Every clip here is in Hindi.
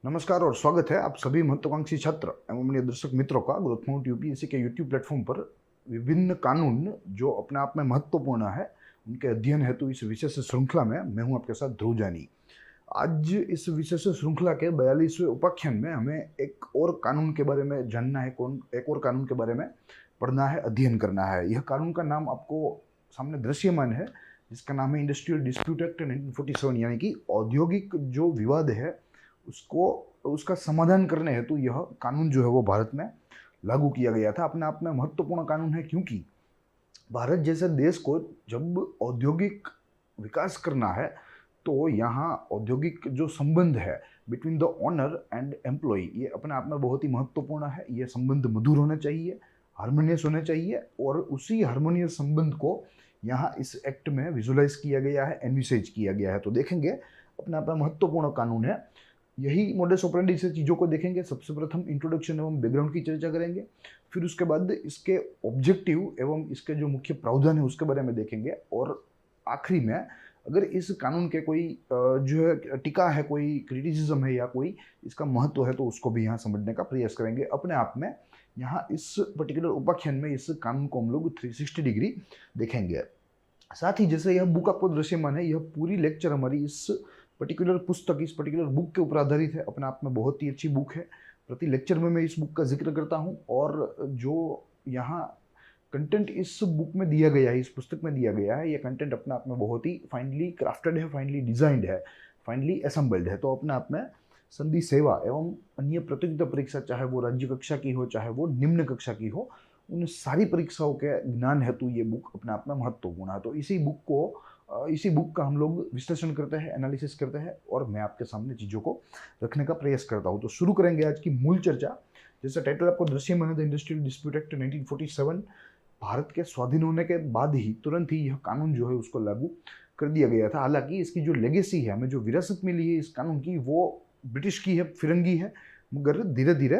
नमस्कार और स्वागत है आप सभी महत्वाकांक्षी छात्र एवं अन्य दर्शक मित्रों का ग्रोथ माउंट यूपीएससी के यूट्यूब प्लेटफॉर्म पर विभिन्न कानून जो अपने आप में महत्वपूर्ण है उनके अध्ययन हेतु इस विशेष श्रृंखला में मैं हूं आपके साथ ध्रुव जानी। आज इस विशेष श्रृंखला के 42वें उपाख्यान में हमें एक और कानून के बारे में जानना है, एक और कानून के बारे में पढ़ना है, अध्ययन करना है। यह कानून का नाम आपको सामने दृश्यमान है, जिसका नाम है इंडस्ट्रियल डिस्प्यूट एक्ट 1947, यानी कि औद्योगिक जो विवाद है उसको उसका समाधान करने हेतु यह कानून जो है वो भारत में लागू किया गया था। अपने आप में महत्वपूर्ण कानून है क्योंकि भारत जैसे देश को जब औद्योगिक विकास करना है तो यहाँ औद्योगिक जो संबंध है between the owner and employ, ये अपने आप में बहुत ही महत्वपूर्ण है। ये संबंध मधुर होना चाहिए, हार्मोनियस होने चाहिए, और उसी हार्मोनियस संबंध को यहाँ इस एक्ट में विजुलाइज किया गया है, एनविसेज किया गया है। तो देखेंगे अपने आप में महत्वपूर्ण कानून है। यही मोडस ऑपरेंडी से चीज़ों को देखेंगे। सबसे प्रथम इंट्रोडक्शन एवं बैकग्राउंड की चर्चा करेंगे, फिर उसके बाद इसके ऑब्जेक्टिव एवं इसके जो मुख्य प्रावधान है उसके बारे में देखेंगे, और आखिरी में अगर इस कानून के कोई जो है टीका है, कोई क्रिटिसिज्म है या कोई इसका महत्व है, तो उसको भी यहाँ समझने का प्रयास करेंगे। अपने आप में यहाँ इस पर्टिकुलर उपाख्यान में इस कानून को हम लोग 360 डिग्री देखेंगे। साथ ही जैसे यह बुक आपको दृश्यमान है, यह पूरी लेक्चर हमारी इस पर्टिकुलर पुस्तक, इस पर्टिकुलर बुक के ऊपर आधारित है। अपने आप में बहुत ही अच्छी बुक है। प्रति लेक्चर में मैं इस बुक का जिक्र करता हूँ, और जो यहाँ कंटेंट इस बुक में दिया गया है, इस पुस्तक में दिया गया है, ये कंटेंट अपने आप में बहुत ही फाइनली क्राफ्टेड है, फाइनली डिजाइंड है, फाइनली असेंबल्ड है। तो अपने आप में संधि सेवा एवं अन्य प्रतियोगिता परीक्षा, चाहे वो राज्य कक्षा की हो, चाहे वो निम्न कक्षा की हो, उन सारी परीक्षाओं के ज्ञान हेतु ये बुक अपने आप में महत्वपूर्ण है। तो इसी बुक का हम लोग विश्लेषण करते हैं, एनालिसिस करते हैं, और मैं आपके सामने चीज़ों को रखने का प्रयास करता हूँ। तो शुरू करेंगे आज की मूल चर्चा। जैसे टाइटल आपको दृश्यमान है, the industrial dispute act 1947। Bharat के स्वाधीन होने के बाद ही तुरंत ही यह कानून जो है उसको लागू कर दिया गया था। हालांकि इसकी जो लेगेसी है, हमें जो विरासत मिली है इस कानून की, वो ब्रिटिश की है, फिरंगी है, मगर धीरे धीरे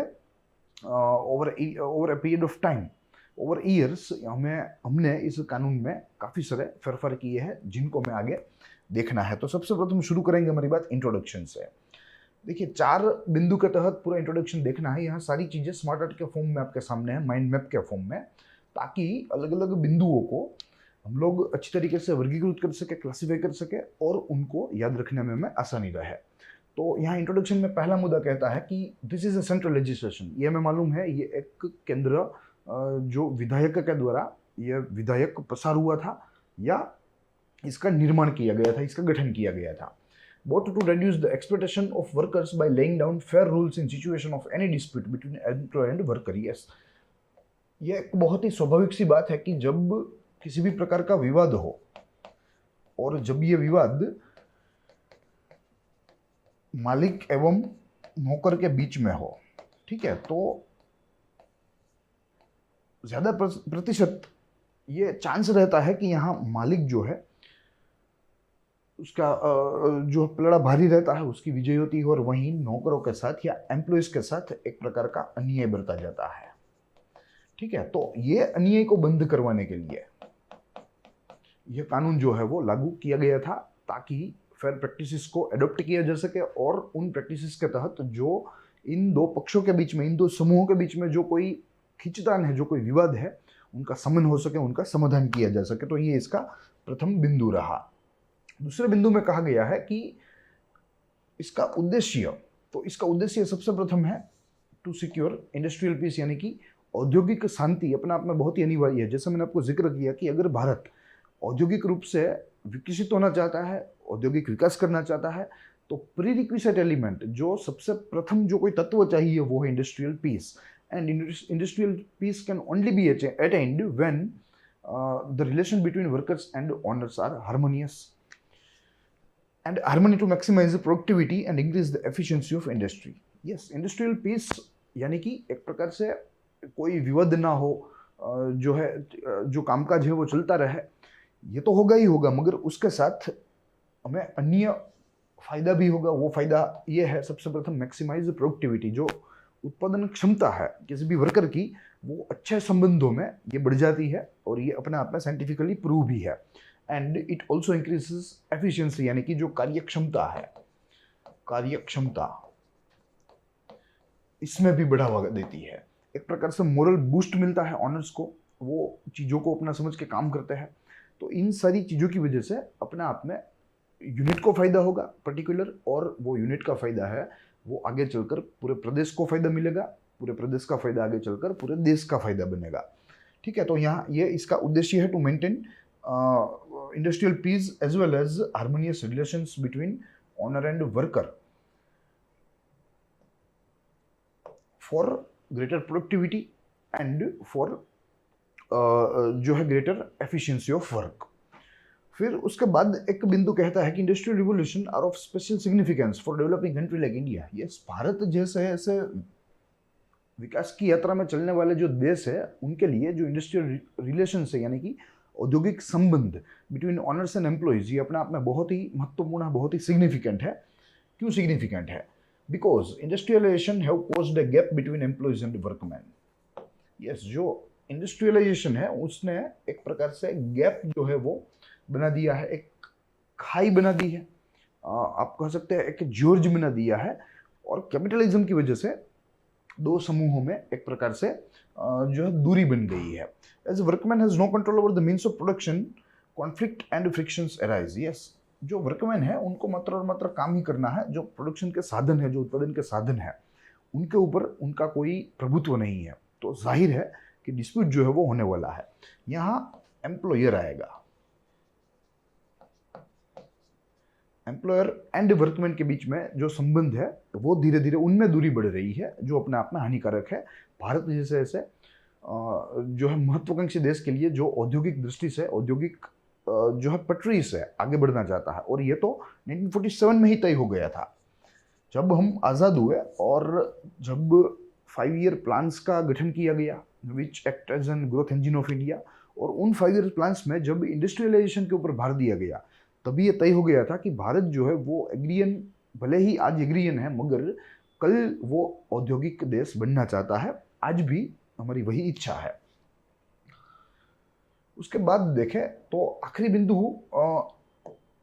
over a period of time, over years हमने इस कानून में काफ़ी सारे फेरफार किए हैं, जिनको मैं आगे देखना है। तो सबसे प्रथम शुरू करेंगे हमारी बात इंट्रोडक्शन से। देखिए, 4 बिंदु के तहत पूरा इंट्रोडक्शन देखना है। यहाँ सारी चीज़ें स्मार्ट आर्ट के फॉर्म में आपके सामने है, माइंड मैप के फॉर्म में, ताकि अलग अलग बिंदुओं को हम लोग अच्छी तरीके से वर्गीकृत कर सके, क्लासीफाई कर सके, और उनको याद रखने में हमें आसानी रहे। तो यहाँ इंट्रोडक्शन में पहला मुद्दा कहता है कि this is a central legislation. ये हमें मालूम है, ये एक केंद्र जो विधायक के द्वारा यह विधायक प्रसार हुआ था या इसका निर्माण किया गया था, इसका गठन किया गया था। Both to reduce the exploitation of workers by laying down fair rules in situation of any dispute between employer and worker. Yes, ये एक बहुत ही स्वाभाविक सी बात है कि जब किसी भी प्रकार का विवाद हो, और जब ये विवाद मालिक एवं नौकर के बीच में हो, ठीक है, तो ज़्यादा प्रतिशत ये चांस रहता है कि यहाँ मालिक जो है उसका जो पलड़ा भारी रहता है, उसकी विजय होती है, और वहीं नौकरों के साथ या एम्प्लॉयज के साथ एक प्रकार का अन्याय बरता जाता है। ठीक है, तो ये अन्याय को बंद करवाने के लिए यह कानून जो है वो लागू किया गया था, ताकि फेयर प्रैक्टिसेस को अडॉप्ट किया जा सके, और उन प्रैक्टिसेस के तहत जो इन दो पक्षों के बीच में, इन दो समूहों के बीच में जो कोई खींचतान है, जो कोई विवाद है, उनका शमन हो सके, उनका समाधान किया जा सके। तो ये इसका प्रथम बिंदु रहा। दूसरे बिंदु में कहा गया है कि इसका उद्देश्य सबसे प्रथम है टू सिक्योर इंडस्ट्रियल पीस, यानी कि औद्योगिक शांति अपने आप में बहुत ही अनिवार्य है। जैसे मैंने आपको जिक्र किया कि अगर भारत औद्योगिक रूप से विकसित होना चाहता है, औद्योगिक विकास करना चाहता है, तो प्रीरिक्विजिट एलिमेंट, जो सबसे प्रथम जो कोई तत्व चाहिए, वो है industrial peace. And industrial peace can only be attained when the relation between workers and owners are harmonious, and harmony to maximize the productivity and increase the efficiency of industry. Yes, industrial peace यानी कि एक प्रकार से कोई विवाद ना हो, जो है जो कामकाज है वो चलता रहे, ये तो होगा ही होगा, मगर उसके साथ हमें अन्य फायदा भी होगा। वो फायदा ये है, सबसे प्रथम मैक्सिमाइज प्रोडक्टिविटी, जो उत्पादन क्षमता है किसी भी वर्कर की, वो अच्छे संबंधों में ये बढ़ जाती है, और ये अपने आप में साइंटिफिकली प्रूव भी है। And it also increases efficiency, यानी कि जो कार्यक्षमता है, कार्यक्षमता इसमें भी बढ़ावा देती है। एक प्रकार से मोरल बूस्ट मिलता है ऑनर्स को, वो चीज़ों को अपना समझ के काम करते हैं। तो इन सारी चीज़ों की वजह से अपने आप में यूनिट को फायदा होगा पर्टिकुलर, और वो यूनिट का फायदा है वो आगे चलकर पूरे प्रदेश को फायदा मिलेगा, पूरे प्रदेश का फायदा आगे चलकर पूरे देश का फायदा बनेगा। ठीक है, तो यहाँ ये इसका उद्देश्य है to maintain industrial peace as well as harmonious relations between owner and worker for greater productivity and for जो है ग्रेटर एफिशिएंसी ऑफ वर्क। फिर उसके बाद एक बिंदु कहता है कि industrial revolution are of special significance for developing country like India. Yes, भारत जैसे ऐसे विकास की यात्रा में चलने वाले जो देश है उनके लिए जो इंडस्ट्रियल रिलेशन है, यानी कि औद्योगिक संबंध बिटवीन ऑनर्स एंड एम्प्लॉयज, ये अपने आप में बहुत ही महत्वपूर्ण है, बहुत ही सिग्निफिकेंट है। क्यों सिग्निफिकेंट है? Because industrialisation have caused a gap between employees and workman. Yes, जो इंडस्ट्रियलाइजेशन है उसने एक प्रकार से गैप जो है वो बना दिया है, एक खाई बना दी है, आप कह सकते हैं एक जॉर्ज बना दिया है। और कैपिटलिज्म की वजह से दो समूहों में एक प्रकार से जो है दूरी बन गई है। As workman has no control over the means of production, conflict and frictions arise. Yes, जो वर्कमैन है उनको मात्र और मात्र काम ही करना है, जो प्रोडक्शन के साधन है, जो उत्पादन के साधन है, उनके ऊपर उनका कोई प्रभुत्व नहीं है। तो जाहिर है कि डिस्प्यूट जो है वो होने वाला है। यहाँ एम्प्लॉयर आएगा, एम्प्लॉयर एंड वर्कमैन के बीच में जो संबंध है वो धीरे धीरे उनमें दूरी बढ़ रही है, जो अपने आप में हानिकारक है। भारत जैसे ऐसे जो है महत्वाकांक्षी देश के लिए जो औद्योगिक दृष्टि से औद्योगिक जो है पटरी से आगे बढ़ना चाहता है, और ये तो 1947 में ही तय हो गया था जब हम आज़ाद हुए, और जब 5 ईयर प्लान्स का गठन किया गया which act as an growth engine of India, और उन 5 ईयर प्लान्स में जब इंडस्ट्रियलाइजेशन के ऊपर भार दिया गया तभी ये तय हो गया था कि भारत जो है वो एग्रियन, भले ही आज एग्रियन है मगर कल वो औद्योगिक देश बनना चाहता है। आज भी हमारी वही इच्छा है। उसके बाद देखें तो आखिरी बिंदु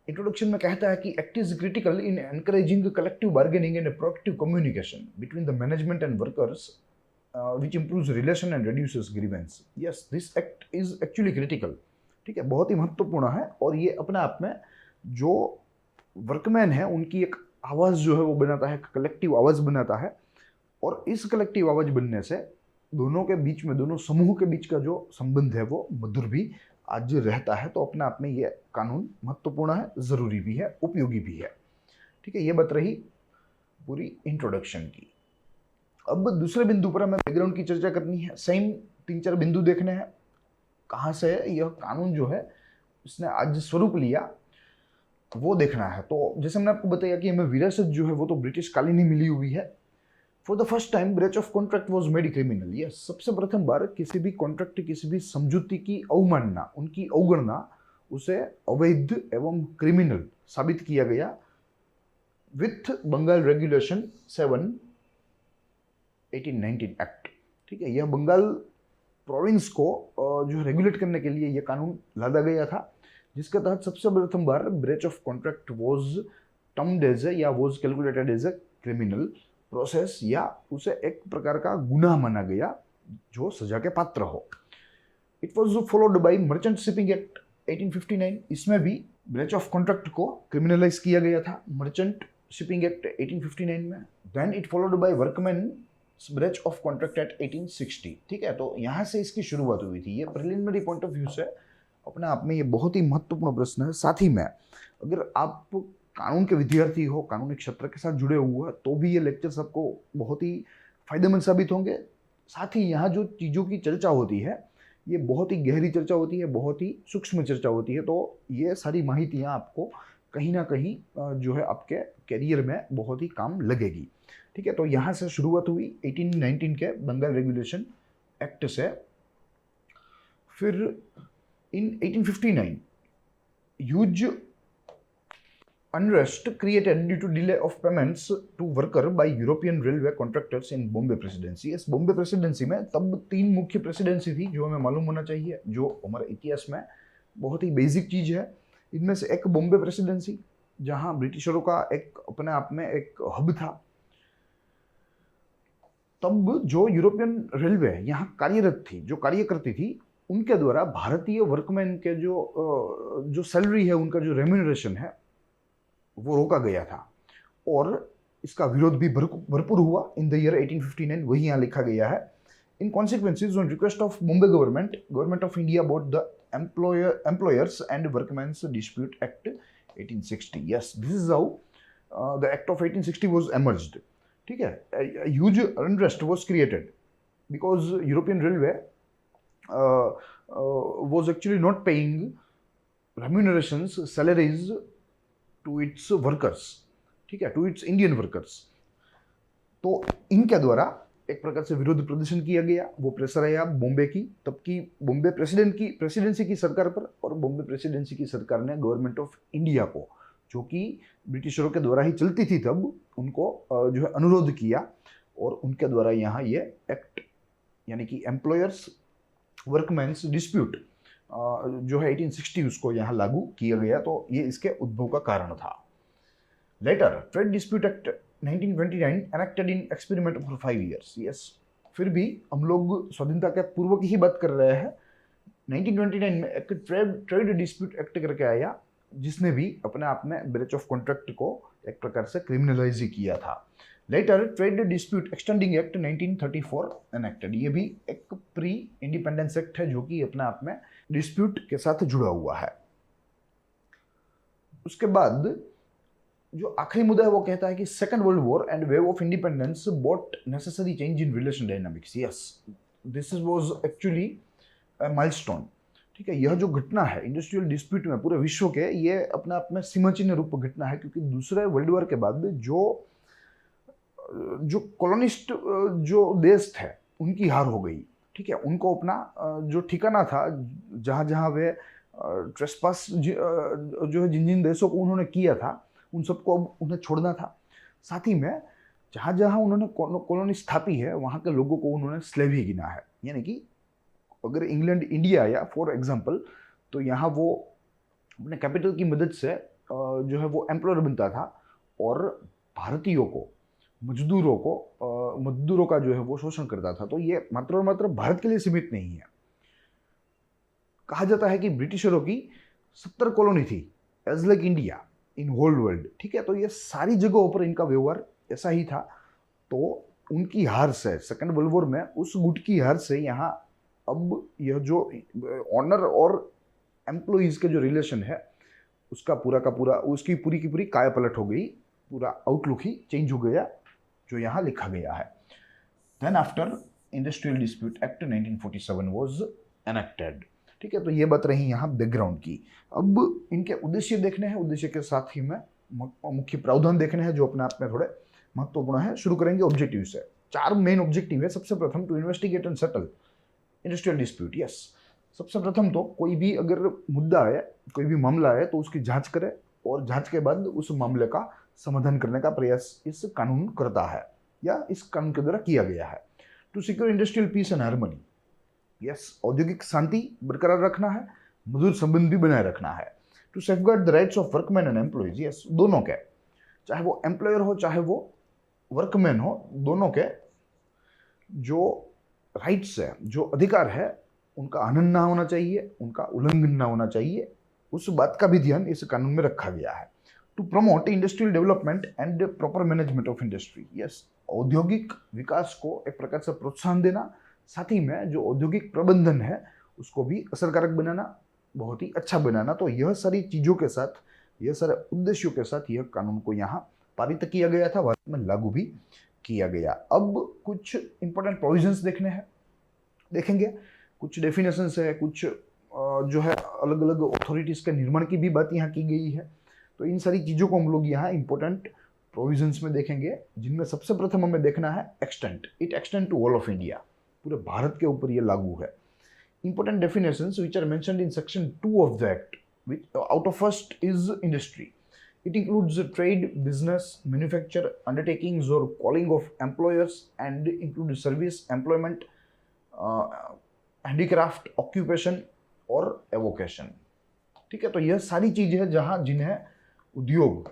इंट्रोडक्शन में कहता है कि act is critical in encouraging collective bargaining and productive communication between the management and workers which improves relation and reduces grievance. Yes, this act is actually critical. ठीक है, बहुत ही महत्वपूर्ण है, और ये अपने आप में जो वर्कमैन है उनकी एक आवाज़ जो है वो बनाता है, कलेक्टिव आवाज़ बनाता है, और इस कलेक्टिव आवाज़ बनने से दोनों के बीच में, दोनों समूह के बीच का जो संबंध है वो मधुर भी आज रहता है। तो अपने आप में ये कानून महत्वपूर्ण है, ज़रूरी भी है, उपयोगी भी है। ठीक है, ये बात रही पूरी इंट्रोडक्शन की। अब दूसरे बिंदु पर हमें बैकग्राउंड की चर्चा करनी है। सेम 3-4 बिंदु देखने हैं, कहाँ से यह कानून जो है इसने आज स्वरूप लिया वो देखना है। तो जैसे मैंने आपको बताया कि हमें विरासत जो है वो तो ब्रिटिश कालीन ही मिली हुई है। For the first time breach of contract was made criminal. ये सबसे प्रथम बार किसी भी कॉन्ट्रैक्ट, किसी भी समझौते की अवमानना, उनकी अवगणना, उसे अवैध एवं क्रिमिनल साबित किया गया विथ बंगाल रेगुलेशन 7 1819 एक्ट। ठीक है, यह बंगाल प्रोविंस को जो रेगुलेट करने के लिए यह कानून लादा गया था, जिसके तहत सबसे प्रथम बार breach of contract was termed as या was calculated as a criminal process, या उसे एक प्रकार का गुनाह माना गया जो सजा के पात्र हो। It was followed by merchant shipping act 1859। इसमें भी ब्रेच ऑफ कॉन्ट्रैक्ट को क्रिमिनलाइज किया गया था मर्चेंट शिपिंग एक्ट 1859 में। Then it followed by workman breach of contract act 1860। ठीक है, तो यहाँ से इसकी शुरुआत हुई थी। ये प्रिलिमिनरी पॉइंट ऑफ व्यू से अपने आप में ये बहुत ही महत्वपूर्ण प्रश्न है। साथ ही में अगर आप कानून के विद्यार्थी हो, कानूनी क्षेत्र के साथ जुड़े हुए हैं, तो भी ये लेक्चर्स आपको बहुत ही फायदेमंद साबित होंगे। साथ ही यहाँ जो चीज़ों की चर्चा होती है ये बहुत ही गहरी चर्चा होती है, बहुत ही सूक्ष्म चर्चा होती है। तो ये सारी माहितियाँ आपको कहीं ना कहीं जो है आपके कैरियर में बहुत ही काम लगेगी। ठीक है, तो यहाँ से शुरुआत हुई 1819 के बंगाल रेगुलेशन एक्ट से। फिर इन 1859 huge unrest created due to delay of payments to worker by European railway contractors in Bombay Presidency। इस बॉम्बे प्रेसिडेंसी में तब 3 मुख्य प्रेसिडेंसी थी जो हमें मालूम होना चाहिए, जो हमारे इतिहास में बहुत ही बेसिक चीज़ है। इनमें से एक बॉम्बे प्रेसिडेंसी, जहां ब्रिटिशरों का एक अपने आप में एक हब था। तब जो यूरोपियन रेलवे यहाँ कार्यरत थी, जो कार्य करती थी, उनके द्वारा भारतीय वर्कमैन के जो सैलरी है, उनका जो रेम्यूनरेशन है, वो रोका गया था। और इसका विरोध भी भरपूर हुआ इन द ईयर 1859, वही यहाँ लिखा गया है। In consequences on request of Mumbai government of India about the employers and workman's dispute act 1860। Yes, this is how the act of 1860 was emerged. ठीक है, huge unrest was created because European railway was actually not paying remunerations, salaries to its workers, ठीक है, to its Indian workers। तो इनके द्वारा एक प्रकार से विरोध प्रदर्शन किया गया। वो प्रेशर आया बॉम्बे की, तब की बॉम्बे प्रेसिडेंसी की सरकार पर, और बॉम्बे प्रेसिडेंसी की सरकार ने गवर्नमेंट ऑफ इंडिया को, जो कि ब्रिटिशरों के द्वारा ही चलती थी तब, उनको जो है अनुरोध किया, और उनके द्वारा यहाँ ये एक्ट यानी कि एम्प्लॉयर्स वर्कमैन्स डिस्प्यूट जो है 1860 उसको यहाँ लागू किया गया। तो ये इसके उद्भव का कारण था। Later trade dispute act 1929 enacted in experiment for 5 years। Yes, फिर भी हम लोग स्वाधीनता के पूर्व की ही बात कर रहे हैं। 1929 में एक ट्रेड डिस्प्यूट एक्ट करके आया, जिसने भी अपने आप में ब्रेच ऑफ कॉन्ट्रैक्ट को एक प्रकार से क्रिमिनलाइज ही किया था। Later trade dispute extending act 1934 enacted. ये भी एक प्री इंडिपेंडेंस एक्ट है, जो कि अपने आप में डिस्प्यूट के साथ जुड़ा हुआ है। उसके बाद जो आखिरी मुद्दा है वो कहता है कि second world war and wave of independence brought necessary change in relation dynamics. Yes, this was actually a milestone. ठीक है, यह जो घटना है इंडस्ट्रियल डिस्प्यूट में पूरे विश्व के, ये अपने आप में सीमाचिन्ह रूप घटना है, क्योंकि दूसरे वर्ल्ड वॉर के बाद जो कॉलोनिस्ट जो देश थे, उनकी हार हो गई। ठीक है, उनको अपना जो ठिकाना था, जहाँ जहाँ वे ट्रेसपास जो है जिन जिन देशों को उन्होंने किया था, उन सबको अब उन्हें छोड़ना था। साथ ही में जहाँ जहाँ उन्होंने कॉलोनी स्थापी है, वहाँ के लोगों को उन्होंने स्लेव ही गिना है। यानी कि अगर इंग्लैंड इंडिया आया फॉर एग्जांपल, तो यहाँ वो अपने कैपिटल की मदद से जो है वो एम्प्लॉयर बनता था, और भारतीयों को, मजदूरों का जो है वो शोषण करता था। तो ये मात्र और मात्र भारत के लिए सीमित नहीं है। कहा जाता है कि ब्रिटिशरों की 70 कॉलोनी थी as like India in whole world. ठीक है, तो ये सारी जगहों पर इनका व्यवहार ऐसा ही था। तो उनकी हार से, सेकेंड वर्ल्ड वॉर में उस गुट की हार से, यहाँ अब यह जो ऑनर और एम्प्लॉइज के जो रिलेशन है, उसका पूरा का पूरा, उसकी पूरी की पूरी कायापलट हो गई, पूरा आउटलुक ही चेंज हो गया, जो यहाँ लिखा गया है। Then after industrial dispute act 1947 was enacted. ठीक है, तो ये बात रही यहाँ बैकग्राउंड की। अब इनके उद्देश्य देखने हैं, उद्देश्य के साथ ही में मुख्य प्रावधान देखने हैं, जो अपने आप में थोड़े महत्वपूर्ण है। शुरू करेंगे ऑब्जेक्टिव से। 4 मेन ऑब्जेक्टिव है। सबसे प्रथम, to investigate and settle industrial dispute. Yes, सबसे प्रथम तो कोई भी अगर मुद्दा है, कोई भी मामला है, तो उसकी जांच करे, और जांच के बाद उस मामले का समाधान करने का प्रयास इस कानून करता है, या इस कानून के द्वारा किया गया है। To secure industrial peace and harmony. Yes, औद्योगिक शांति बरकरार रखना है, मजदूर संबंध भी बनाए रखना है। To safeguard the rights of workman and employees. Yes, दोनों के, चाहे वो एम्प्लॉयर हो चाहे वो वर्कमैन हो, दोनों के जो राइट्स है, जो अधिकार है, उनका हनन ना होना चाहिए, उनका उल्लंघन ना होना चाहिए। उस बात का भी ध्यान इस कानून में रखा गया है। To promote industrial development and proper management of industry. Yes, औद्योगिक विकास को एक प्रकार से प्रोत्साहन देना, साथ ही में जो औद्योगिक प्रबंधन है उसको भी असरकारक बनाना, बहुत ही अच्छा बनाना। तो यह सारी चीज़ों के साथ, यह सारे उद्देश्यों के साथ यह कानून को यहाँ पारित किया गया था, भारत में लागू भी किया गया। अब कुछ इंपॉर्टेंट प्रोविजंस देखेंगे, कुछ डेफिनेशंस है, कुछ जो है अलग अलग अथॉरिटीज़ के निर्माण की भी बात यहाँ की गई है। तो इन सारी चीज़ों को हम लोग यहाँ इंपॉर्टेंट प्रोविजंस में देखेंगे, जिनमें सबसे प्रथम हमें देखना है extent. It extend to all of India, पूरे भारत के ऊपर ये लागू है। Important definitions which are mentioned in section 2 of the act, which out of first is industry. It includes trade, business, manufacture, undertakings or calling of employers, and includes service, employment, handicraft, occupation और evocation. ठीक है, तो यह सारी चीजें हैं जहां जिन्हें उद्योग,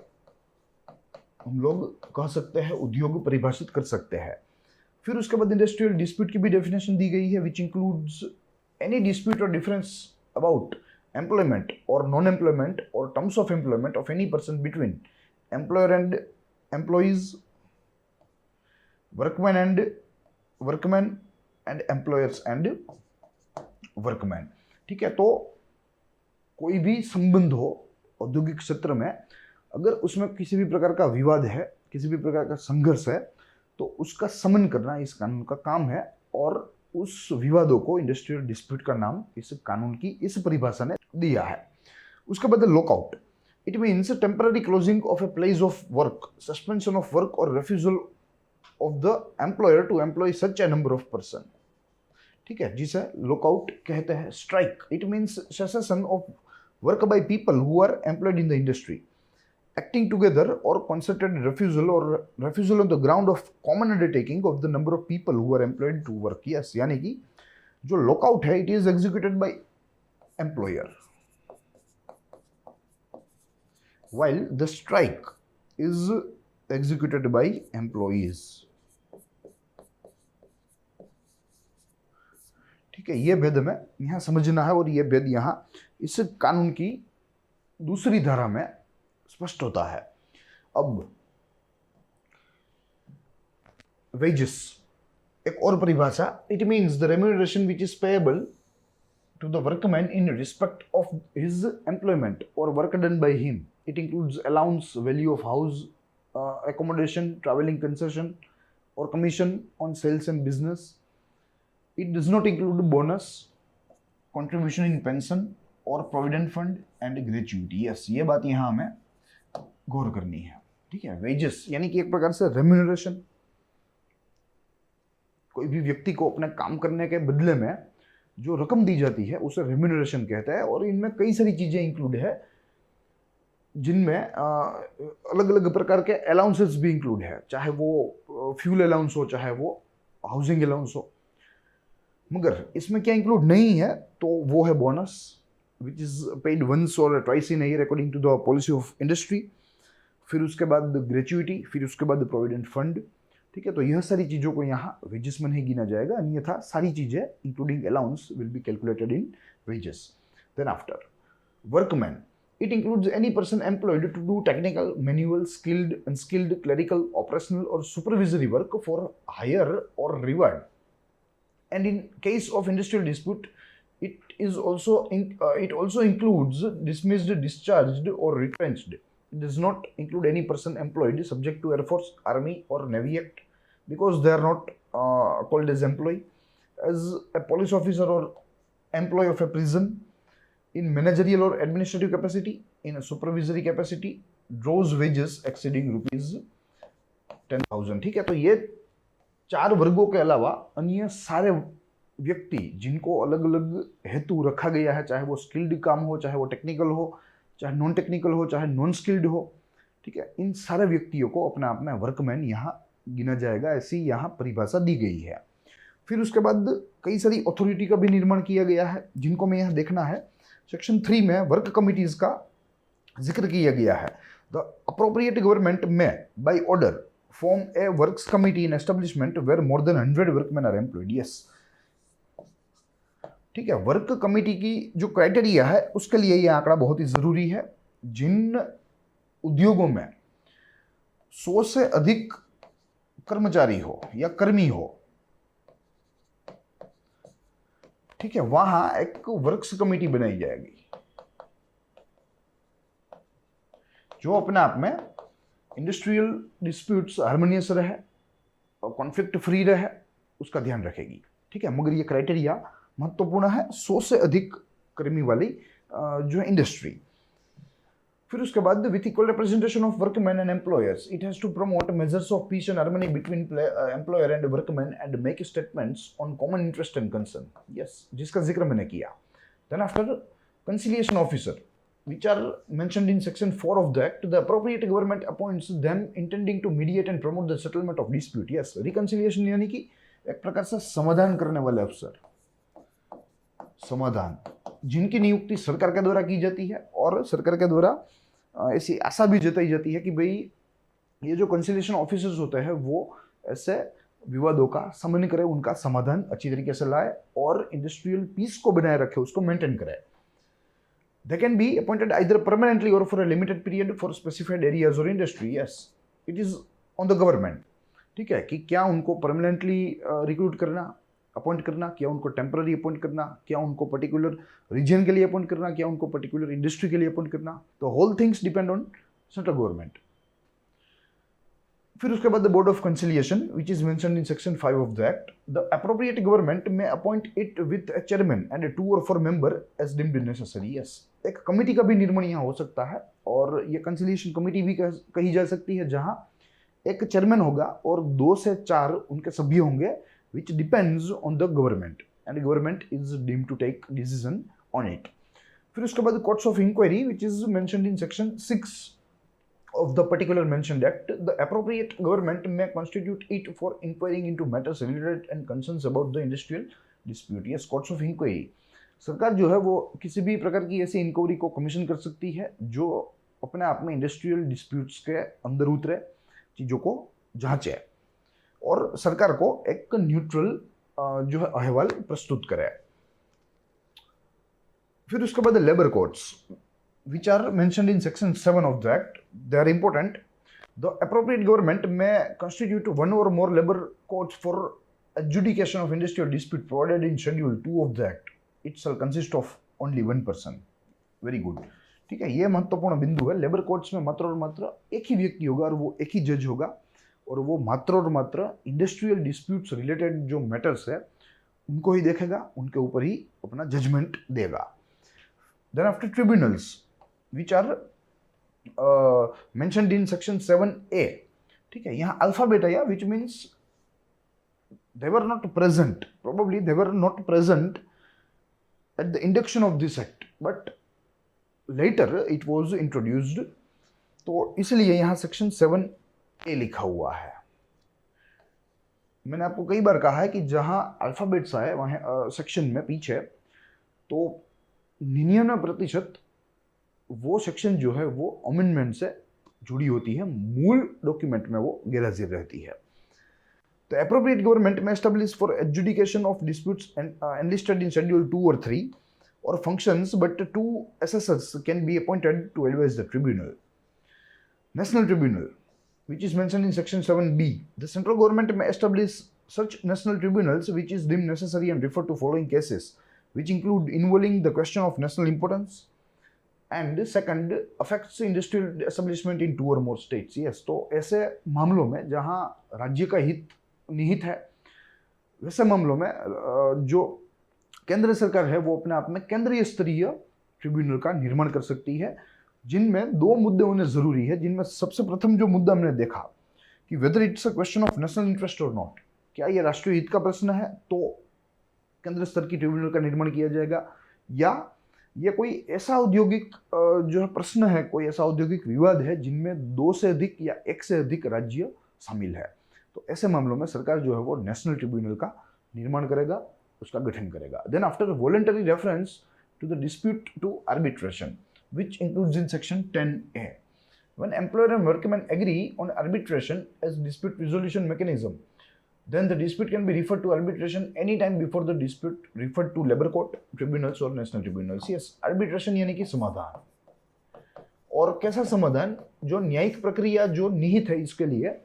हम लोग कह सकते हैं, उद्योग परिभाषित कर सकते हैं। फिर उसके बाद इंडस्ट्रियल डिस्प्यूट की भी डेफिनेशन दी गई है, विच इंक्लूड्स एनी डिस्प्यूट और डिफरेंस अबाउट एम्प्लॉयमेंट और नॉन एम्प्लॉयमेंट और terms of employment of any person between employer and employees, workman and employers and workman. ठीक है, तो कोई भी संबंध हो औद्योगिक क्षेत्र में, अगर उसमें किसी भी प्रकार का विवाद है, किसी भी प्रकार का संघर्ष है, तो उसका समन करना इस कानून का काम है, और उस विवादों को इंडस्ट्रियल डिस्प्यूट का नाम इस कानून की इस परिभाषा ने दिया है। उसके बाद lockout, it means temporary closing of a place of work, suspension of work और refusal of the employer to employ such a number of person. ठीक है, जिसे लॉकआउट कहते हैं। Strike, it means cessation of work by people who are employed in the industry, acting together or concerted refusal on the ground of common undertaking of the number of people who are employed to work। yes, यानी कि जो लॉकआउट है, it is executed by employer, while the strike is executed by employees। ठीक है, ये भेद हमें यहाँ समझना है, और ये भेद यहाँ इस कानून की दूसरी धारा में स्पष्ट होता है। अब वेजेस, एक और परिभाषा, it means the remuneration which is payable to the workman in respect of his employment or work done by him. It includes allowance, value of house, accommodation, traveling concession or commission on sales and business। It does not include bonus, contribution in pension or provident fund and gratuity। yes, ये बात यहाँ हमें गौर करनी है। ठीक है, वेजेस यानी कि एक प्रकार से रेम्यूनरेशन, कोई भी व्यक्ति को अपने काम करने के बदले में जो रकम दी जाती है उसे रेम्यूनरेशन कहते हैं, और इनमें कई सारी चीजें इंक्लूड है, जिनमें अलग अलग प्रकार के अलाउंसेस भी इंक्लूड है, चाहे वो फ्यूल अलाउंस हो, चाहे वो हाउसिंग अलाउंस हो। मगर इसमें क्या इंक्लूड नहीं है, तो वो है bonus, which is paid once or twice in year according to the policy of industry. फिर उसके बाद ग्रेचुइटी, फिर उसके बाद प्रोविडेंट फंड। ठीक है, तो यह सारी चीज़ों को यहाँ वेजेस में नहीं गिना जाएगा, अन्यथा सारी चीज़ें including allowance will be calculated in wages. Then after workman, it includes any person employed to do technical, manual, skilled, unskilled, clerical, operational or supervisory work for hire or reward। And in case of industrial dispute, it also includes dismissed, discharged or retrenched। It does not include any person employed subject to Air Force, Army or Navy Act, because they are not called as employee, as a police officer or employee of a prison, in managerial or administrative capacity, in a supervisory capacity, draws wages exceeding ₹10,000। ठीक है, तो ये 4 वर्गों के अलावा अन्य सारे व्यक्ति जिनको अलग अलग हेतु रखा गया है, चाहे वो स्किल्ड काम हो, चाहे वो टेक्निकल हो, चाहे नॉन टेक्निकल हो, चाहे नॉन स्किल्ड हो। ठीक है, इन सारे व्यक्तियों को अपने आप में वर्कमैन यहाँ गिना जाएगा, ऐसी यहाँ परिभाषा दी गई है। फिर उसके बाद कई सारी अथॉरिटी का भी निर्माण किया गया है, जिनको में यहाँ देखना है। सेक्शन 3 में वर्क कमिटीज का जिक्र किया गया है। The appropriate government may by order form a works committee in establishment where more than 100 workman are employed. Yes, ठीक है, वर्क कमिटी की जो क्राइटेरिया है उसके लिए यह आंकड़ा बहुत ही जरूरी है। जिन उद्योगों में 100 से अधिक कर्मचारी हो या कर्मी हो, ठीक है, वहां एक वर्क्स कमेटी बनाई जाएगी जो अपने आप में इंडस्ट्रियल डिस्प्यूट्स हार्मोनियस रहे और कॉन्फ्लिक्ट फ्री रहे, उसका ध्यान रखेगी। ठीक है, मगर ये क्राइटेरिया महत्वपूर्ण है, 100 से अधिक कर्मी वाली जो इंडस्ट्री। फिर उसके बाद with equal representation of workman and employers, it has to promote measures of peace and harmony between employer and workman and make statements on common interest and concern. Yes, जिसका जिक्र मैंने किया। Then after conciliation officer which are mentioned in section 4 of the act, the appropriate government appoints them intending to mediate and promote the settlement of dispute। yes, reconciliation यानी कि एक प्रकार से समाधान करने वाले अफसर, समाधान जिनकी नियुक्ति सरकार के द्वारा की जाती है, और सरकार के द्वारा ऐसी आशा भी जताई जाती है कि भाई ये जो कंसिलिएशन ऑफिसर्स होते हैं वो ऐसे विवादों का समन करे, उनका समाधान अच्छी तरीके से लाए और इंडस्ट्रियल पीस को बनाए रखे, उसको मेंटेन करे. They can be appointed either permanently or for a limited period for specified areas or industry. Yes, it is on the government. ठीक है कि क्या उनको परमानेंटली रिक्रूट करना, अपॉइंट करना, क्या उनको टेम्पररी अपॉइंट करना, क्या उनको पर्टिकुलर रीजन के लिए अपॉइंट करना, क्या उनको पर्टिकुलर इंडस्ट्री के लिए अपॉइंट करना. तो whole things depend on central government. फिर उसके बाद the board of conciliation which is mentioned in section 5 of the act. The appropriate government may appoint it with a chairman and 2 or 4 member as deemed necessary. Yes, एक कमेटी का भी निर्माण यहाँ हो सकता है और ये कंसिलिएशन कमेटी भी कही जा सकती है, जहाँ एक चेयरमैन होगा और 2 से 4 उनके सभ्य होंगे, which depends on the government and government is deemed to take decision on it. फिर उसके बाद courts of inquiry which is mentioned in section 6 of the particular mentioned act. The appropriate government may constitute it for inquiring into matters related and concerns about the industrial dispute. Yes, courts of inquiry. सरकार जो है वो किसी भी प्रकार की ऐसी इंक्वायरी को कमीशन कर सकती है जो अपने आप में इंडस्ट्रियल डिस्प्यूट्स के अंदर उतरे, चीज़ों को जांचे और सरकार को एक न्यूट्रल जो है अहवाल प्रस्तुत करे. फिर उसके बाद labour courts which are mentioned in section 7 of the act. They are important. The appropriate government may constitute 1 or more labor courts for adjudication of industrial dispute provided in schedule 2 of the act. It shall consist of only 1 person. Very good. ठीक है, ये महत्वपूर्ण बिंदु है. लेबर कोर्ट्स में मात्र और मात्र एक ही व्यक्ति होगा और वो एक ही जज होगा और वो मात्र और मात्र इंडस्ट्रियल डिस्प्यूट्स रिलेटेड जो मैटर्स है उनको ही देखेगा, उनके ऊपर ही अपना जजमेंट देगा. Then after tribunals which are mentioned in section 7A. ठीक है, यहाँ अल्फाबेट आया which means they were not present, probably they were not present at the induction of this act, but later it was introduced. तो इसलिए यहाँ सेक्शन 7A लिखा हुआ है. मैंने आपको कई बार कहा है कि जहाँ अल्फाबेट्स आए वहाँ सेक्शन में पीछे, तो 99% वो सेक्शन जो है वो अमेंडमेंट से जुड़ी होती है, मूल डॉक्यूमेंट में वो गैरहाजिर रहती है. The appropriate government may establish for adjudication of disputes and enlisted in schedule 2 or 3 or functions, but 2 assessors can be appointed to advise the tribunal. National Tribunal, which is mentioned in section 7B. The central government may establish such national tribunals which is deemed necessary and refer to following cases, which include involving the question of national importance and second affects industrial establishment in 2 or more states. Yes, तो ऐसे मामलों में जहाँ राज्य का हित निहित है, वैसे मामलों में जो केंद्र सरकार है वो अपने आप में केंद्रीय स्तरीय ट्रिब्यूनल का निर्माण कर सकती है, जिनमें 2 मुद्दे होने जरूरी है. जिनमें सबसे प्रथम जो मुद्दा हमने देखा कि whether it's a question of national interest और नॉट, क्या ये राष्ट्रीय हित का प्रश्न है तो केंद्र स्तर की ट्रिब्यूनल का निर्माण किया जाएगा, या ये कोई ऐसा औद्योगिक जो है प्रश्न है, कोई ऐसा औद्योगिक विवाद है जिनमें 2 से अधिक या 1 से अधिक राज्य शामिल है. तो ऐसे मामलों में सरकार जो है वो नेशनल ट्रिब्यूनल का निर्माण करेगा, उसका गठन करेगा. Then after voluntary reference to the dispute to arbitration which includes in section 10A. When employer and workmen agree on arbitration as dispute resolution mechanism, then the dispute can be referred to arbitration anytime before the dispute referred to labor court, tribunals or national tribunals. Yes, arbitration यानी कि समाधान, और कैसा समाधान, जो न्यायिक प्रक्रिया जो निहित है इसके लिए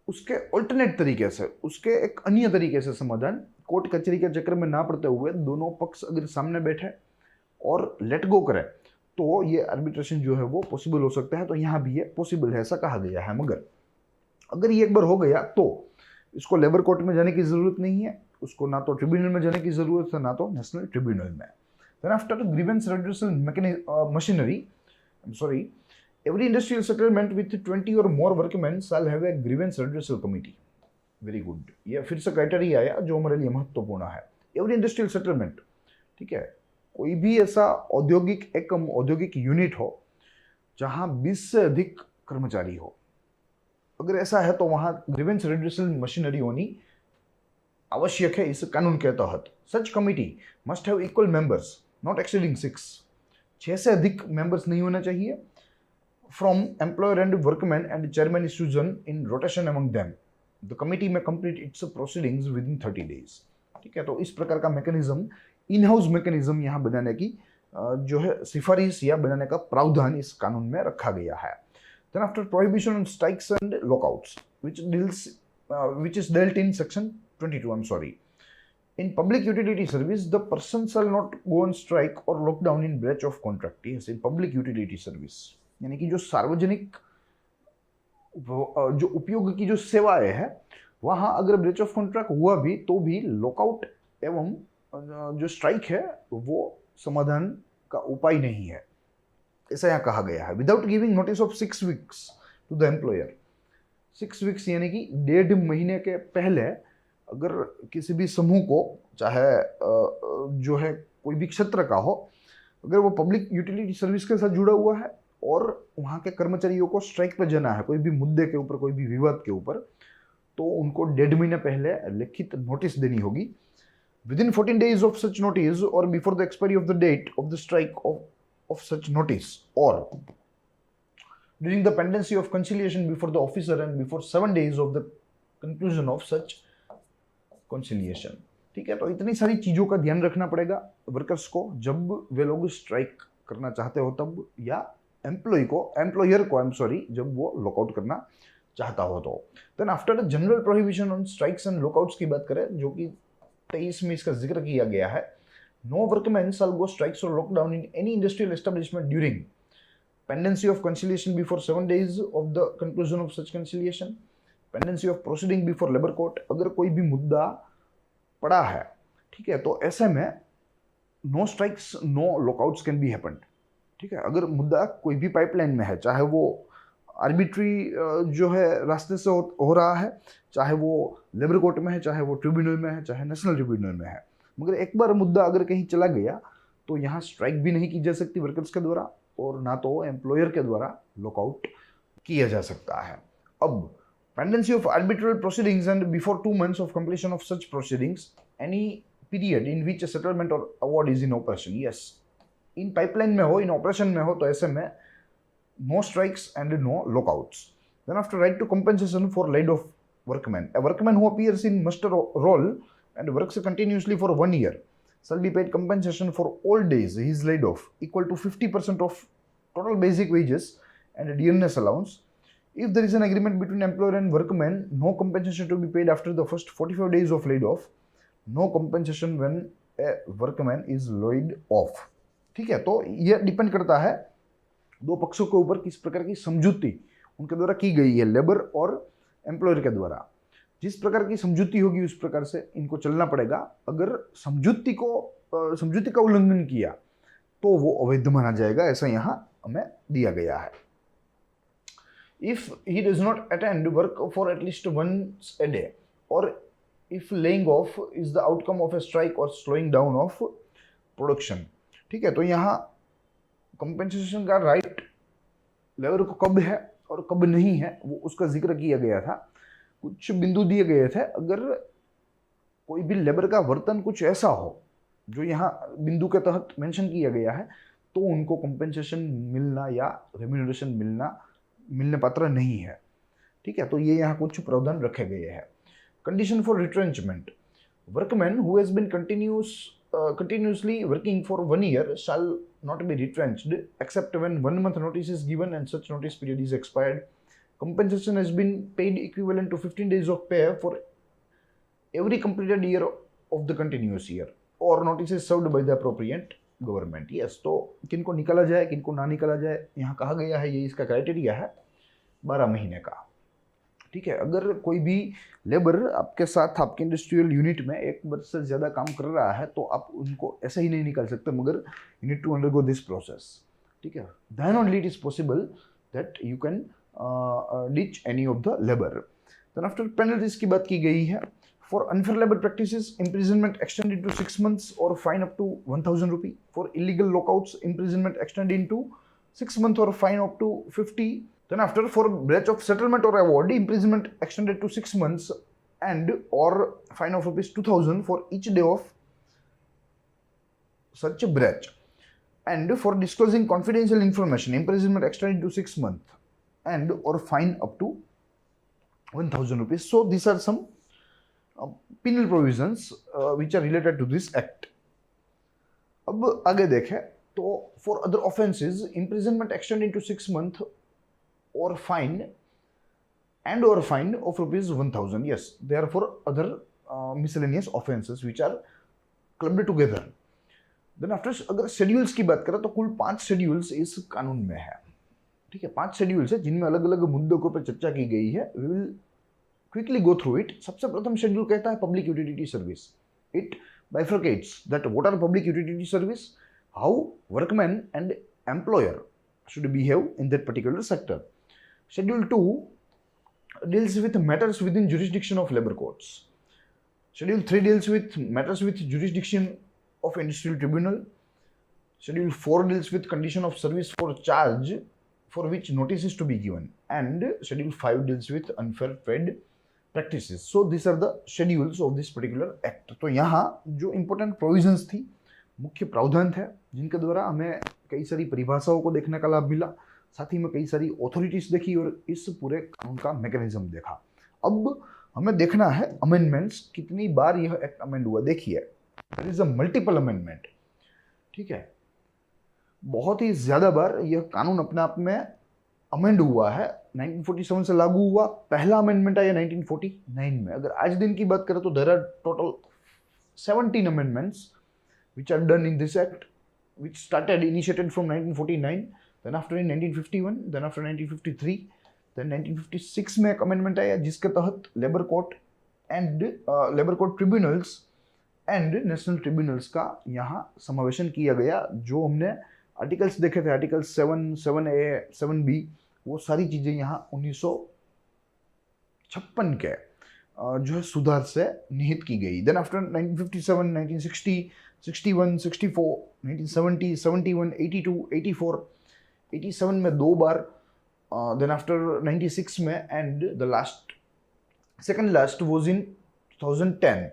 उसके अल्टरनेट तरीके से, उसके एक अन्य तरीके से समाधान, कोर्ट कचहरी के चक्कर में ना पड़ते हुए दोनों पक्ष अगर सामने बैठे और लेट गो करें तो ये आर्बिट्रेशन जो है वो पॉसिबल हो सकता है. तो यहाँ भी ये पॉसिबल है ऐसा कहा गया है. मगर अगर ये एक बार हो गया तो इसको लेबर कोर्ट में जाने की ज़रूरत नहीं है, उसको ना तो ट्रिब्यूनल में जाने की ज़रूरत है ना तो नेशनल ट्रिब्यूनल में. Then after grievance redressal machinery, every industrial settlement with 20 or more workmen shall have a grievance redressal committee. Very good. ये फिर से क्राइटेरिया आया जो हमारे लिए महत्वपूर्ण है. एवरी इंडस्ट्रियल सेटलमेंट, ठीक है, कोई भी ऐसा औद्योगिक एकम, औद्योगिक यूनिट हो जहां 20 से अधिक कर्मचारी हो, अगर ऐसा है तो वहां ग्रीवेंस रेड्यूसल मशीनरी होनी आवश्यक है इस कानून के तहत. Such committee must have equal members not exceeding 6. 6 से अधिक मेंबर्स नहीं होना चाहिए. From employer and workman and chairman is chosen in rotation among them. The committee may complete its proceedings within 30 days। ठीक है, तो इस प्रकार का मैकेनिज्म, इन हाउस मैकेनिज्म यहाँ बनाने की जो है सिफारिश या बनाने का प्रावधान इस कानून में रखा गया है। Then after prohibition on strikes and lockouts which is dealt in section 22, I'm sorry. In public utility service, the person shall not go on strike or lock down in breach of contract. Yes, in public utility service, यानी कि जो सार्वजनिक जो उपयोग की जो सेवाएं है, वहां अगर ब्रेच ऑफ कॉन्ट्रैक्ट हुआ भी तो भी लॉकआउट एवं जो स्ट्राइक है वो समाधान का उपाय नहीं है, ऐसा यहाँ कहा गया है। Without giving notice of 6 weeks to the employer, 6 weeks यानी कि 1.5 महीने के पहले अगर किसी भी समूह को, चाहे जो है कोई भी क्षेत्र का हो, अगर वो पब्लिक यूटिलिटी सर्विस के साथ जुड़ा हुआ है और वहाँ के कर्मचारियों को स्ट्राइक पर जाना है कोई भी मुद्दे के ऊपर, कोई भी विवाद के ऊपर, तो उनको 1.5 महीने पहले लिखित नोटिस देनी होगी। Within 14 days of such notice or before the expiry of the date of the strike of such notice or during the pendency of conciliation before the officer and before 7 days of the conclusion of such conciliation। ठीक है, तो इतनी सारी चीज़ों का ध्यान रखना पड़ेगा वर्कर्स को जब वे लोग स्ट्राइक करना चाहते हो तब, या एम्प्लॉयर को जब वो लॉकआउट करना चाहता हो तो। Then after general prohibition on strikes and lockouts की बात करें, जो कि 23 में इसका जिक्र किया गया है, नो वर्कमैन शैल गो स्ट्राइक्स और lockdown in any industrial establishment during pendency of conciliation before 7 days of the conclusion of such conciliation, pendency of proceeding before labor court। अगर कोई भी मुद्दा पड़ा है, ठीक है, तो ऐसे में no strikes no lockouts can be happened. ठीक है, अगर मुद्दा कोई भी पाइपलाइन में है, चाहे वो आर्बिट्री जो है रास्ते से हो रहा है, चाहे वो लेबर कोर्ट में है, चाहे वो ट्रिब्यूनल में है, चाहे नेशनल ट्रिब्यूनल में है, मगर एक बार मुद्दा अगर कहीं चला गया तो यहाँ स्ट्राइक भी नहीं की जा सकती वर्कर्स के द्वारा और ना तो एम्प्लॉयर के द्वारा लॉकआउट किया जा सकता है। अब pendency of arbitral proceedings and before 2 months of completion of such proceedings, any period in which settlement or award is in operation. Yes, in pipeline में हो, इन ऑपरेशन में हो, तो ऐसे में no strikes and no lockouts. Then after right to compensation for laid off workman, a workman who appears in muster roll and works continuously for 1 year shall be paid compensation for all days he is laid off equal to 50% of total basic wages and dearness allowance. If there is an agreement between employer and workman, no compensation to be paid after the first 45 days of laid off, no compensation when a workman is laid off। ठीक है, तो यह डिपेंड करता है दो पक्षों के ऊपर किस प्रकार की समझौती उनके द्वारा की गई है, लेबर और एम्प्लॉयर के द्वारा। जिस प्रकार की समझौती होगी उस प्रकार से इनको चलना पड़ेगा। अगर समझौती का उल्लंघन किया तो वो अवैध माना जाएगा, ऐसा यहाँ हमें दिया गया है। If he does not attend work for at least once a day और if laying of is the outcome of A strike और स्लोइंग डाउन ऑफ प्रोडक्शन। ठीक है, तो यहाँ कंपेंसेशन का राइट लेबर को कब है और कब नहीं है वो उसका जिक्र किया गया था। कुछ बिंदु दिए गए थे, अगर कोई भी लेबर का वर्तन कुछ ऐसा हो जो यहाँ बिंदु के तहत मेंशन किया गया है, तो उनको कंपेंसेशन मिलना या रेम्यूनरेशन मिलने पात्र नहीं है। ठीक है, तो ये यहाँ कुछ प्रावधान रखे गए हैं। Condition for retrenchment, workman who has been continuously working for 1 year shall not be retrenched except when 1 month notice is given and such notice period is expired. Compensation has been paid equivalent to 15 days of pay for every completed year of the continuous year or notice is served by the appropriate government। Yes, तो किनको निकाला जाए किनको ना निकाला जाए यहाँ कहा गया है, ये इसका क्राइटेरिया है 12 महीने का। ठीक है, अगर कोई भी लेबर आपके साथ आपके इंडस्ट्रियल यूनिट में 1 वर्ष से ज़्यादा काम कर रहा है तो आप उनको ऐसे ही नहीं निकाल सकते, मगर you need to undergo this process. ठीक है, then only it is possible that you can ditch any of the labor। Then after penalties की बात की गई है। For unfair labor practices, imprisonment extended to 6 months or fine up to 1,000 rupee। For illegal lockouts, imprisonment extended to 6 months or fine up to 50। Then after for breach of settlement or award, imprisonment extended to 6 months and or fine of rupees 2,000 for each day of such a breach। And for disclosing confidential information, imprisonment extended to 6 months and or fine up to 1,000 rupees. So these are some penal provisions which are related to this act. अब आगे देखें तो for other offences imprisonment extended to 6 months or fine of rupees 1,000. Yes, they are for other miscellaneous offences which are clubbed together. Then after अगर शेड्यूल्स की बात करें तो कुल 5 शेड्यूल्स इस कानून में है, ठीक है। 5 शेड्यूल्स है जिनमें अलग अलग मुद्दों के ऊपर चर्चा की गई है। We will quickly go through it. सबसे प्रथम शेड्यूल कहता है public utility service. It bifurcates that what are public utility service, how workmen and employer should behave in that particular sector. Schedule 2 deals with matters within jurisdiction of labor courts. Schedule 3 deals with matters with jurisdiction of industrial tribunal. Schedule 4 deals with condition of service for charge for which notice is to be given. And Schedule 5 deals with unfair trade practices. So these are the schedules of this particular act. तो यहाँ जो important provisions थी, मुख्य प्रावधान थे जिनके द्वारा हमें कई सारी परिभाषाओं को देखने का लाभ मिला, साथ ही में कई सारी ऑथोरिटीज देखी और इस पूरे कानून का मैकेनिज्म देखा। अब हमें देखना है अमेंडमेंट्स कितनी बार यह एक्ट अमेंड हुआ। देखिए there is a multiple amendment, ठीक है। बहुत ही ज्यादा बार यह कानून अपने आप में अमेंड हुआ है। 1947 से लागू हुआ, पहला अमेंडमेंट आया 1949 में। अगर आज दिन की बात करें तो there are total 17 amendments which are done in this act, which started initiated from 1949, then after in 1951, then after 1953, then 1956 में एक अमेंडमेंट आया जिसके तहत labour court and labour court tribunals and national tribunals का यहाँ समावेशन किया गया। जो हमने आर्टिकल्स देखे थे, आर्टिकल 7, 7A, 7B, वो सारी चीज़ें यहाँ 1956 के जो है सुधार से निहित की गई। देन आफ्टर 1957, 1960, 61, 64, 1970, 71, 82, 84, 87 में 2 बार, देन आफ्टर 96 में, and the last second last was in 2010,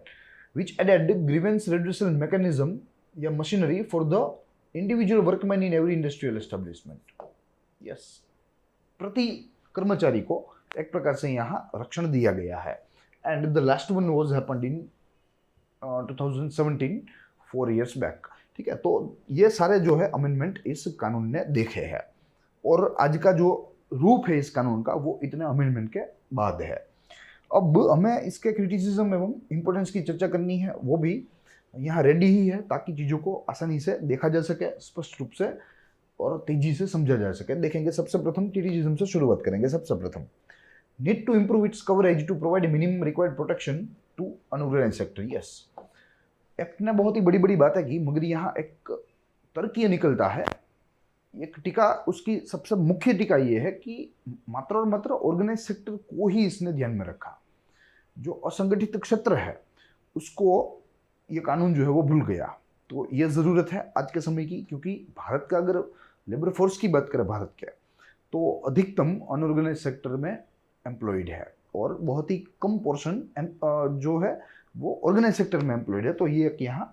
which added grievance redressal mechanism या machinery for the individual workman in every industrial establishment. Yes, प्रति कर्मचारी को एक प्रकार से यहाँ रक्षण दिया गया है। And the last one was happened in 2017, 4 years back. ठीक है, तो ये सारे जो है अमेंडमेंट इस कानून ने देखे हैं और आज का जो रूप है इस कानून का वो इतने अमेंडमेंट के बाद है। अब हमें इसके क्रिटिसिज्म एवं इम्पोर्टेंस की चर्चा करनी है, वो भी यहाँ रेडी ही है ताकि चीज़ों को आसानी से देखा जा सके, स्पष्ट रूप से और तेजी से समझा जा सके। देखेंगे सबसे प्रथम क्रिटिसिज्म से शुरुआत करेंगे। सबसे प्रथम, need to improve its coverage to provide minimum required protection to unorganised sector. Yes, act ने बहुत ही बड़ी बड़ी बातें की, मगर यहाँ एक तर्क ये निकलता है, एक टीका उसकी सबसे मुख्य टीका ये है कि मात्र और मात्र ऑर्गेनाइज सेक्टर को ही इसने ध्यान में रखा। जो असंगठित क्षेत्र है उसको ये कानून जो है वो भूल गया। तो ये ज़रूरत है आज के समय की, क्योंकि भारत का अगर लेबर फोर्स की बात करें भारत के, तो अधिकतम अनऑर्गेनाइज सेक्टर में एम्प्लॉयड है और बहुत ही कम पोर्शन जो है वो ऑर्गेनाइज सेक्टर में एम्प्लॉयड है। तो ये एक यहाँ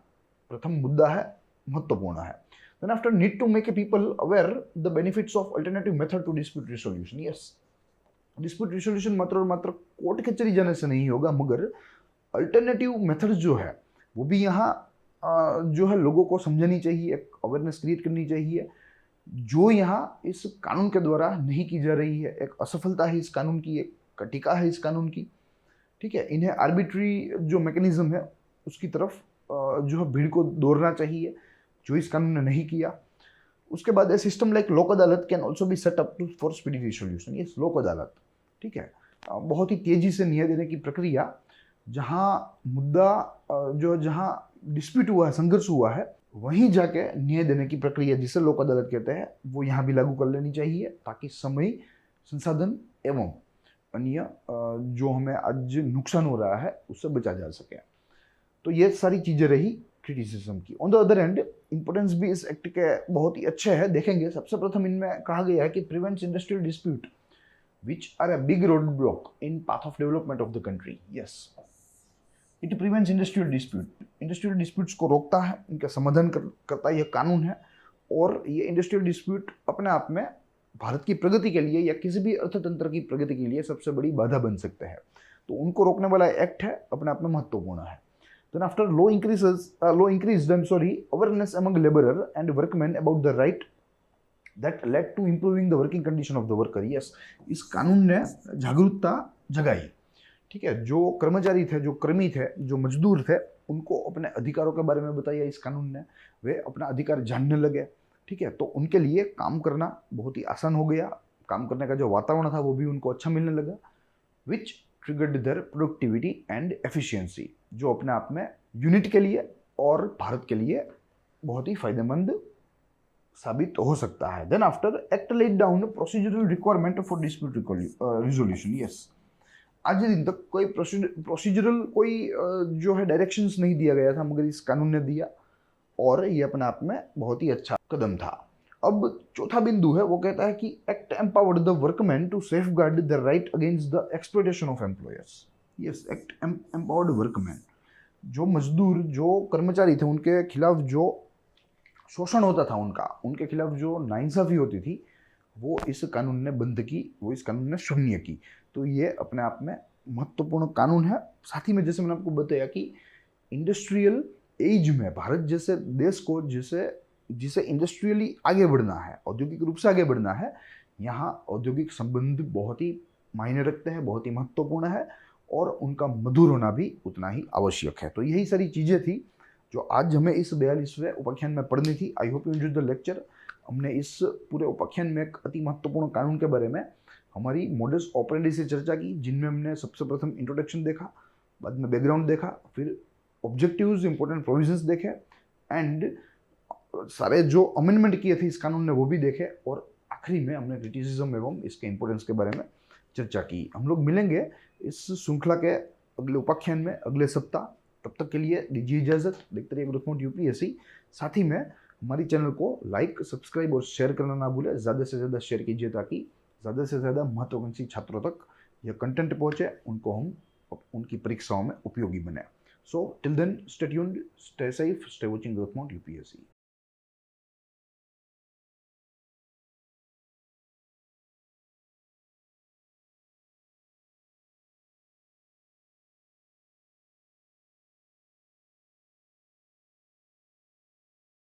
प्रथम मुद्दा है, महत्वपूर्ण है। Then after, need to make a people aware the benefits of alternative method to dispute resolution. Yes, dispute resolution मात्र और मात्र कोर्ट कचहरी जाने से नहीं होगा, मगर अल्टरनेटिव मेथड जो है वो भी यहाँ जो है लोगों को समझनी चाहिए, एक अवेयरनेस क्रिएट करनी चाहिए, जो यहाँ इस कानून के द्वारा नहीं की जा रही है। एक असफलता है इस कानून की, एक कटिका है इस कानून की। ठीक है, इन्हें आर्बिट्री जो मैकेनिज्म है उसकी तरफ जो है भीड़ को दौड़ना चाहिए, जो इस कानून ने नहीं किया। उसके बाद system like Lok Adalat can also be set up to for speedy resolution. ये लोक अदालत, ठीक है, बहुत ही तेजी से न्याय देने की प्रक्रिया, जहाँ मुद्दा जहाँ डिस्प्यूट हुआ है, संघर्ष हुआ है, वहीं जाके न्याय देने की प्रक्रिया जिसे लोक अदालत कहते हैं वो यहाँ भी लागू कर लेनी चाहिए, ताकि समय, संसाधन एवं अन्य जो हमें आज नुकसान हो रहा है उससे बचा जा सके। तो ये सारी चीज़ें रही क्रिटिसिज्म की। On the other and importance भी इस एक्ट के बहुत ही अच्छे है। देखेंगे सबसे प्रथम इनमें कहा गया है कि prevents industrial dispute which are a big road block in path of development of the country. Yes, it prevents industrial dispute, industrial disputes को रोकता है, इनका समाधान करता है, यह कानून है। और ये इंडस्ट्रियल डिस्प्यूट अपने आप में भारत की प्रगति के लिए या किसी भी अर्थतंत्र की प्रगति के लिए सबसे बड़ी बाधा बन सकते हैं। तो उनको रोकने वाला एक्ट है, अपने आप में महत्वपूर्ण है। Then after law increased, awareness among laborer and workmen about the right that led to improving the working condition of the worker. Yes, इस कानून ने जागरूकता जगाई। ठीक है, जो कर्मचारी थे, जो कर्मी थे, जो मजदूर थे, उनको अपने अधिकारों के बारे में बताया इस कानून ने। वे अपना अधिकार जानने लगे। ठीक है, तो उनके लिए काम करना बहुत ही आसान हो गया। काम करने का जो वातावरण था वो भी उनको अच्छा मिलने लगा, which triggered their productivity and efficiency, जो अपने आप में यूनिट के लिए और भारत के लिए बहुत ही फायदेमंद साबित हो सकता है। Then after act laid down procedural requirement for dispute resolution. Yes, आज दिन तक कोई प्रोसीजरल कोई जो है डायरेक्शंस नहीं दिया गया था, मगर इस कानून ने दिया और ये अपने आप में बहुत ही अच्छा कदम था। अब चौथा बिंदु है, वो कहता है कि act empowered the workman to safeguard the right against the exploitation of employers. Yes, act empowered workman, जो मजदूर, जो कर्मचारी थे, उनके खिलाफ जो शोषण होता था, उनके खिलाफ जो नाइंसाफी होती थी, वो इस कानून ने बंद की, वो इस कानून ने शून्य की। तो ये अपने आप में महत्वपूर्ण कानून है। साथ ही में जैसे मैंने आपको बताया कि इंडस्ट्रियल एज में भारत जैसे देश को जिसे इंडस्ट्रियली आगे बढ़ना है, औद्योगिक रूप से आगे बढ़ना है, यहाँ औद्योगिक संबंध बहुत ही मायने रखते हैं, बहुत ही महत्वपूर्ण है और उनका मधुर होना भी उतना ही आवश्यक है। तो यही सारी चीज़ें थी जो आज हमें इस 42वें उपाख्यान में पढ़नी थी। I hope you enjoyed the lecture. हमने इस पूरे उपाख्यान में एक अति महत्वपूर्ण कानून के बारे में हमारी मोडस ऑपरेंडी से चर्चा की, जिनमें हमने सबसे प्रथम इंट्रोडक्शन देखा, बाद में बैकग्राउंड देखा, फिर ऑब्जेक्टिव्स, इंपॉर्टेंट प्रोविजंस देखे एंड सारे जो अमेंडमेंट किए थे इस कानून ने वो भी देखे, और आखिरी में हमने क्रिटिसिज्म एवं इसके इंपॉर्टेंस के बारे में चर्चा की। हम लोग मिलेंगे इस श्रृंखला के अगले उपाख्यान में अगले सप्ताह। तब तक के लिए दीजिए इजाज़त। देखते रहिए ग्रोथ यूपीएससी। साथ ही में हमारी चैनल को लाइक, सब्सक्राइब और शेयर करना ना भूलें। ज़्यादा से ज़्यादा शेयर कीजिए ताकि ज़्यादा से ज़्यादा महत्वाकांक्षी छात्रों तक यह कंटेंट पहुँचे, उनको हम उनकी परीक्षाओं में उपयोगी बने। So till then, stay tuned, stay safe, stay watching growth UPSC।